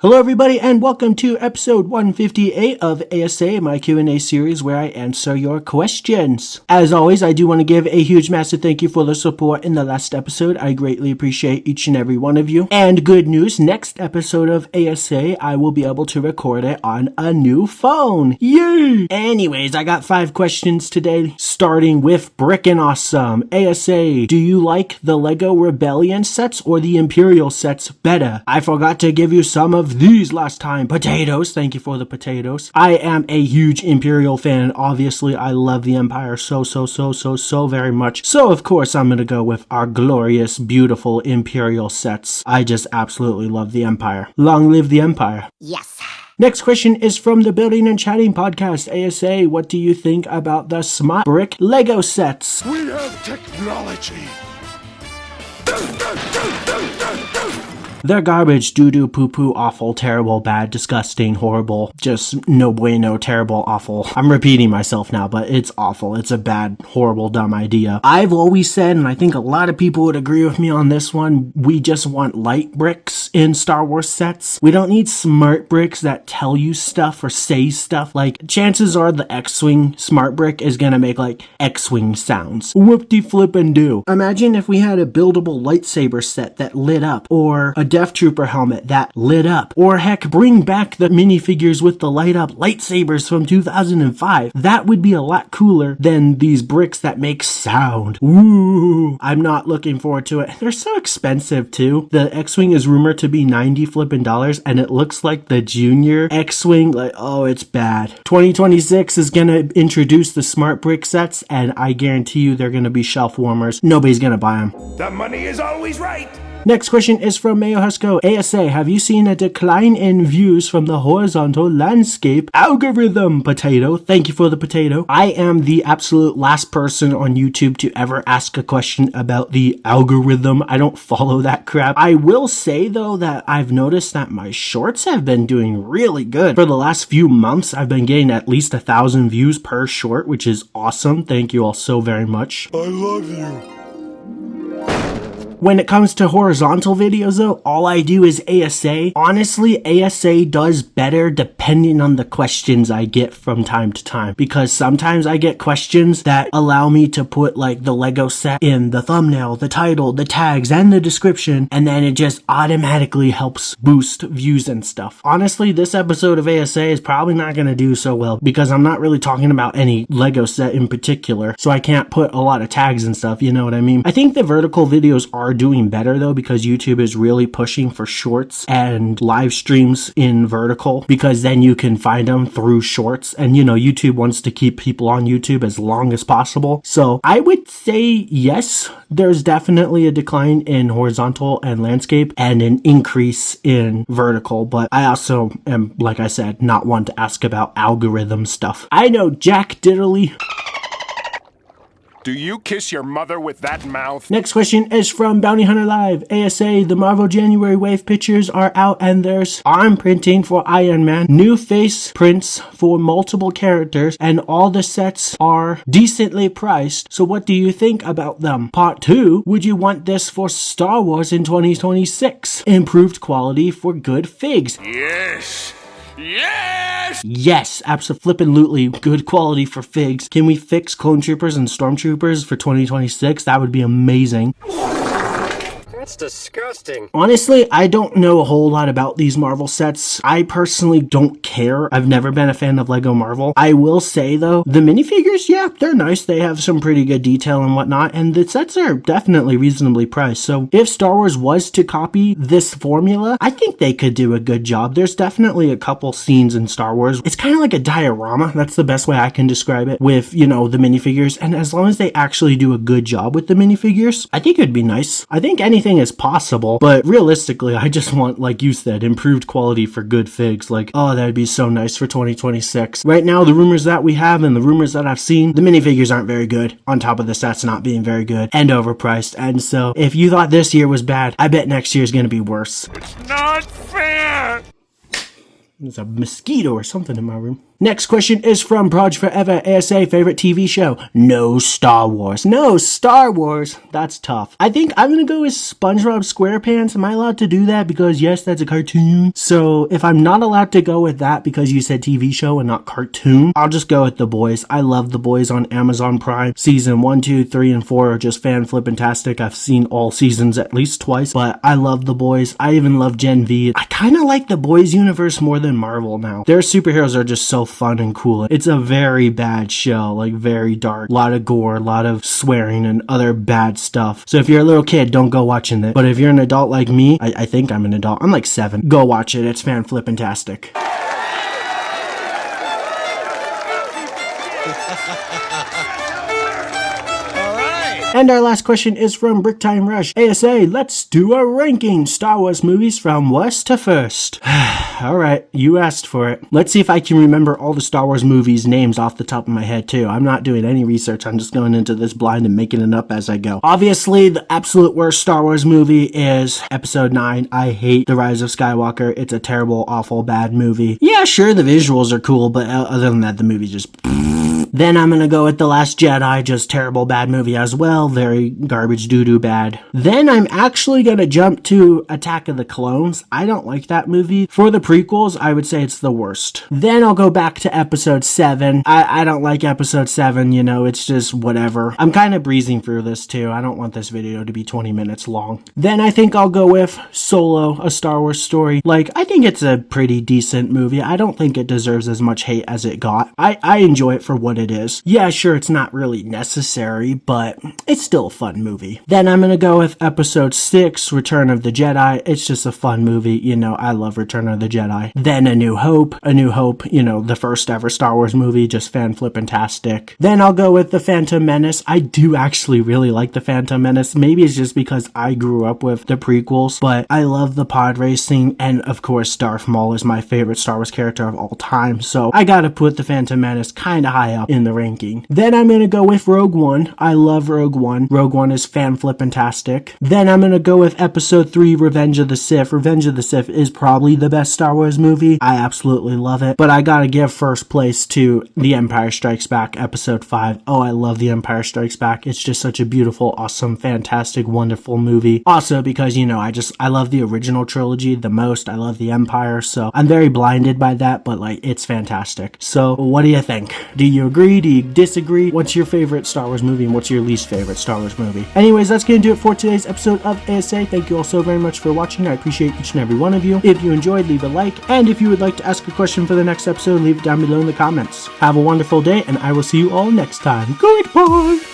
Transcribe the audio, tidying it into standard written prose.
Hello everybody and welcome to episode 158 of A.S.A, my Q&A series where I answer your questions. As always, I do want to give a huge massive thank you for the support in the last episode. I greatly appreciate each and every one of you. And good news, next episode of A.S.A, I will be able to record it on a new phone. Yay! Anyways, I got 5 questions today, starting with Brickin' Awesome. A.S.A, do you like the LEGO Rebellion sets or the Imperial sets better? I forgot to give you some of these last time. Potatoes, thank you for the potatoes. I am a huge Imperial fan. Obviously, I love the Empire so very much. So, of course, I'm gonna go with our glorious, beautiful Imperial sets. I just absolutely love the Empire. Long live the Empire. Yes. Next question is from the Building and Chatting podcast. A.S.A, what do you think about the Smart Brick LEGO sets? We have technology. They're garbage, doo-doo, poo-poo, awful, terrible, bad, disgusting, horrible, just no bueno, terrible, awful. I'm repeating myself now, but it's awful. It's a bad, horrible, dumb idea. I've always said, and I think a lot of people would agree with me on this one, we just want light bricks in Star Wars sets. We don't need smart bricks that tell you stuff or say stuff. Like, chances are the X-Wing smart brick is gonna make, like, X-Wing sounds. Whoop-de-flip-and-do. Imagine if we had a buildable lightsaber set that lit up, or a Death Trooper helmet that lit up, or heck, bring back the minifigures with the light up lightsabers from 2005. That would be a lot cooler than these bricks that make sound. Ooh, I'm not looking forward to it. They're so expensive too. The X-Wing is rumored to be $90 flippin' and it looks like the junior X-Wing. Like, oh, it's bad. 2026 is gonna introduce the smart brick sets, and I guarantee you they're gonna be shelf warmers. Nobody's gonna buy them. The money is always right. Next question is from Mayo Husko. A.S.A, have you seen a decline in views from the horizontal landscape algorithm? Potato, thank you for the potato. I am the absolute last person on YouTube to ever ask a question about the algorithm. I don't follow that crap. I will say though that I've noticed that my shorts have been doing really good. For the last few months, I've been getting at least 1,000 views per short, which is awesome. Thank you all so very much. I love you. When it comes to horizontal videos though, all I do is A.S.A. Honestly, A.S.A does better depending on the questions I get from time to time. Because sometimes I get questions that allow me to put like the Lego set in the thumbnail, the title, the tags, and the description. And then it just automatically helps boost views and stuff. Honestly, this episode of A.S.A is probably not going to do so well because I'm not really talking about any Lego set in particular. So I can't put a lot of tags and stuff, you know what I mean? I think the vertical videos are doing better though because YouTube is really pushing for shorts and live streams in vertical because then you can find them through shorts, and you know YouTube wants to keep people on YouTube as long as possible. So I would say yes, there's definitely a decline in horizontal and landscape and an increase in vertical, but I also am, like I said, not one to ask about algorithm stuff. I know Jack Diddley. Do you kiss your mother with that mouth? Next question is from Bounty Hunter Live. A.S.A, the Marvel January wave pictures are out and there's arm printing for Iron Man, new face prints for multiple characters, and all the sets are decently priced. So what do you think about them? Part 2, would you want this for Star Wars in 2026? Improved quality for good figs. Yes. Yes! Yes, abso-flippin'-lutely good quality for figs. Can we fix Clone Troopers and Stormtroopers for 2026? That would be amazing. That's disgusting. Honestly, I don't know a whole lot about these Marvel sets. I personally don't care. I've never been a fan of Lego Marvel. I will say though, the minifigures, yeah, they're nice. They have some pretty good detail and whatnot, and the sets are definitely reasonably priced. So if Star Wars was to copy this formula, I think they could do a good job. There's definitely a couple scenes in Star Wars. It's kind of like a diorama. That's the best way I can describe it with, you know, the minifigures. And as long as they actually do a good job with the minifigures, I think it'd be nice. I think anything is possible, but realistically, I just want, like you said, improved quality for good figs. Like, oh, that'd be so nice for 2026. Right now, the rumors that we have and the rumors that I've seen, the minifigures aren't very good, on top of the sets not being very good and overpriced. And so, if you thought this year was bad, I bet next year's gonna be worse. It's not fair! There's a mosquito or something in my room. Next question is from Proj Forever. A.S.A. favorite TV show? No Star Wars. No Star Wars. That's tough. I think I'm gonna go with SpongeBob SquarePants. Am I allowed to do that? Because yes, that's a cartoon. So if I'm not allowed to go with that because you said TV show and not cartoon, I'll just go with The Boys. I love The Boys on Amazon Prime. Season 1, 2, 3, and 4 are just fan-flippantastic. I've seen all seasons at least twice, but I love The Boys. I even love Gen V. I kind of like The Boys universe more than Marvel now. Their superheroes are just so fun and cool. It's a very bad show, like very dark. A lot of gore, a lot of swearing and other bad stuff. So if you're a little kid, don't go watching it. But if you're an adult like me, I think I'm an adult. I'm like 7. Go watch it. It's fan-flippantastic. And our last question is from Bricktime Rush. A.S.A, let's do a ranking. Star Wars movies from worst to first. Alright, you asked for it. Let's see if I can remember all the Star Wars movies' names off the top of my head too. I'm not doing any research. I'm just going into this blind and making it up as I go. Obviously, the absolute worst Star Wars movie is Episode 9. I hate The Rise of Skywalker. It's a terrible, awful, bad movie. Yeah, sure, the visuals are cool, but other than that, the movie just... Then I'm gonna go with The Last Jedi, just terrible bad movie as well, very garbage doo-doo bad. Then I'm actually gonna jump to Attack of the Clones. I don't like that movie. For the prequels, I would say it's the worst. Then I'll go back to Episode 7. I don't like Episode 7, you know, it's just whatever. I'm kind of breezing through this too. I don't want this video to be 20 minutes long. Then I think I'll go with Solo, A Star Wars Story. Like, I think it's a pretty decent movie. I don't think it deserves as much hate as it got. I enjoy it for what it is. Yeah, sure, it's not really necessary, but it's still a fun movie. Then I'm gonna go with Episode 6, Return of the Jedi. It's just a fun movie, you know, I love Return of the Jedi. Then A New Hope. A New Hope, you know, the first ever Star Wars movie, just fan-flippantastic. Then I'll go with The Phantom Menace. I do actually really like The Phantom Menace. Maybe it's just because I grew up with the prequels, but I love the pod racing, and of course Darth Maul is my favorite Star Wars character of all time, so I gotta put The Phantom Menace kinda high up in the ranking. Then I'm gonna go with Rogue One. I love Rogue One. Rogue One is fan-flippantastic. Then I'm gonna go with Episode 3, Revenge of the Sith. Revenge of the Sith is probably the best Star Wars movie. I absolutely love it. But I gotta give first place to The Empire Strikes Back, Episode 5. Oh, I love The Empire Strikes Back. It's just such a beautiful, awesome, fantastic, wonderful movie. Also because, you know, I love the original trilogy the most. I love The Empire, so I'm very blinded by that, but like, it's fantastic. So, what do you think? Do you agree? Do you disagree? What's your favorite Star Wars movie and what's your least favorite Star Wars movie? Anyways, that's gonna do it for today's episode of A.S.A. Thank you all so very much for watching. I appreciate each and every one of you. If you enjoyed, leave a like, and if you would like to ask a question for the next episode, leave it down below in the comments. Have a wonderful day, and I will see you all next time. Goodbye!